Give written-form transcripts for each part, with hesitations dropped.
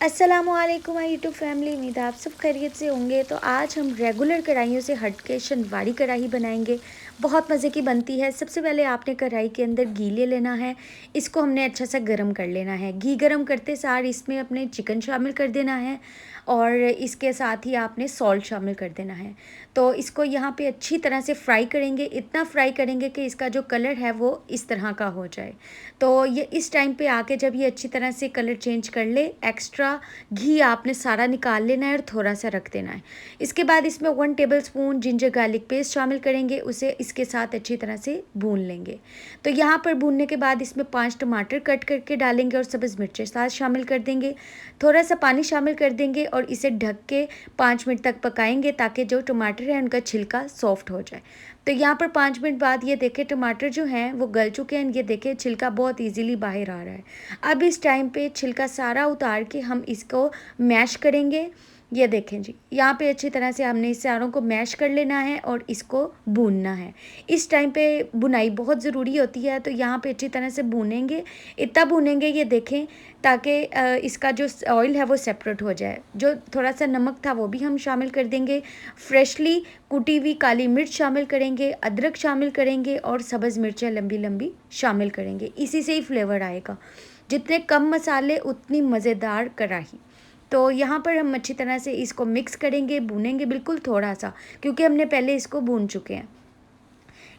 अस्सलामुअलैकुम my YouTube family. उम्मीद है आप सब खैरियत से होंगे। तो आज हम रेगुलर कढ़ाइयों से हटके शनवारी कढ़ाई बनाएंगे। बहुत मज़े की बनती है। सबसे पहले आपने कढ़ाई के अंदर घी ले लेना है। इसको हमने अच्छा सा गर्म कर लेना है। घी गर्म करते सार इसमें अपने चिकन शामिल कर देना है और इसके साथ ही आपने सॉल्ट शामिल कर देना है। तो इसको यहाँ पे अच्छी तरह से फ्राई करेंगे। इतना फ्राई करेंगे कि इसका जो कलर है वो इस तरह का हो जाए। तो ये इस टाइम पे आके जब ये अच्छी तरह से कलर चेंज कर ले, एक्स्ट्रा घी आपने सारा निकाल लेना है और थोड़ा सा रख देना है। इसके बाद इसमें 1 टेबलस्पून जिंजर गार्लिक पेस्ट शामिल करेंगे, उसे इसके साथ अच्छी तरह से भून लेंगे। तो यहाँ पर भूनने के बाद इसमें 5 टमाटर कट करके डालेंगे और सब्ज़ मिर्चें साथ शामिल कर देंगे। थोड़ा सा पानी शामिल कर देंगे और इसे ढक के 5 मिनट तक पकाएंगे ताकि जो टमाटर है उनका छिलका सॉफ्ट हो जाए। तो यहाँ पर 5 मिनट बाद ये देखें टमाटर जो हैं वो गल चुके हैं। ये देखें छिलका बहुत इजीली बाहर आ रहा है। अब इस टाइम पे छिलका सारा उतार के हम इसको मैश करेंगे। ये देखें जी, यहाँ पे अच्छी तरह से हमने इस सारों को मैश कर लेना है और इसको भूनना है। इस टाइम पे भुनाई बहुत ज़रूरी होती है, तो यहाँ पे अच्छी तरह से भूनेंगे। इतना भूनेंगे ये देखें ताकि इसका जो ऑयल है वो सेपरेट हो जाए। जो थोड़ा सा नमक था वो भी हम शामिल कर देंगे। फ्रेशली कुटी हुई काली मिर्च शामिल करेंगे, अदरक शामिल करेंगे और सब्ज़ मिर्चें लंबी लंबी शामिल करेंगे। इसी से ही फ्लेवर आएगा। जितने कम मसाले उतनी मज़ेदार कढ़ाई। तो यहाँ पर हम अच्छी तरह से इसको मिक्स करेंगे, भूनेंगे बिल्कुल थोड़ा सा, क्योंकि हमने पहले इसको भून चुके हैं।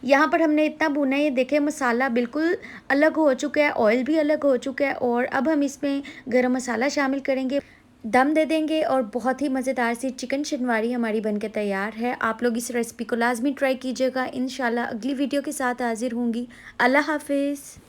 यहाँ पर हमने इतना भुना है, ये देखें मसाला बिल्कुल अलग हो चुका है, ऑयल भी अलग हो चुका है। और अब हम इसमें गरम मसाला शामिल करेंगे, दम दे देंगे और बहुत ही मज़ेदार सी चिकन शनवारी हमारी बनके तैयार है। आप लोग इस रेसिपी को लाजमी ट्राई कीजिएगा। इंशाल्लाह अगली वीडियो के साथ हाजिर होंगी। अल्लाह हाफिज़।